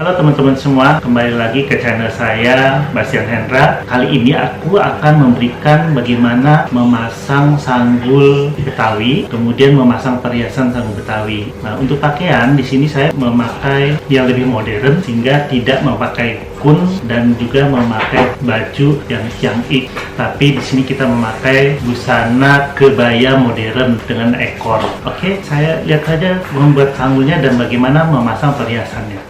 Halo teman-teman semua, kembali lagi ke channel saya, Bhastian Hendra. Kali ini aku akan memberikan bagaimana memasang sanggul Betawi, kemudian memasang perhiasan sanggul Betawi. Nah, untuk pakaian di sini saya memakai yang lebih modern sehingga tidak memakai kun dan juga memakai baju yang ciamik. Tapi di sini kita memakai busana kebaya modern dengan ekor. Oke, saya lihat saja membuat sanggulnya dan bagaimana memasang perhiasannya.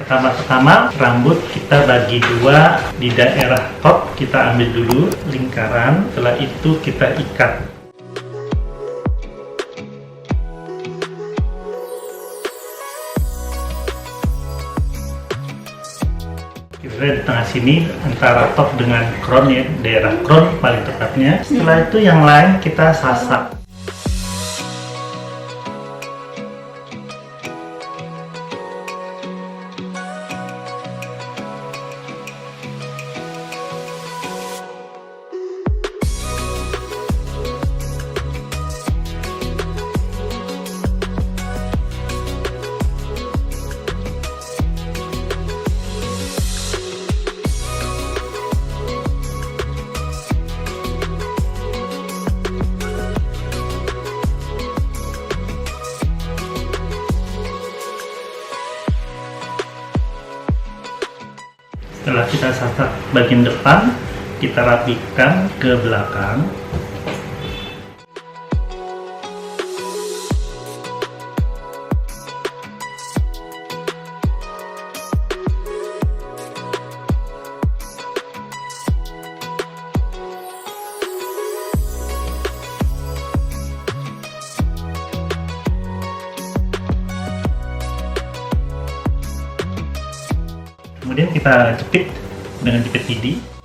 Pertama-tama rambut kita bagi dua, di daerah top kita ambil dulu lingkaran, setelah itu kita ikat. Kira-kira di tengah sini antara top dengan crown ya, daerah crown paling tepatnya. Setelah itu yang lain kita sasak. Setelah kita sasak bagian depan, kita rapikan ke belakang. Kemudian kita jepit dengan jepit lidi.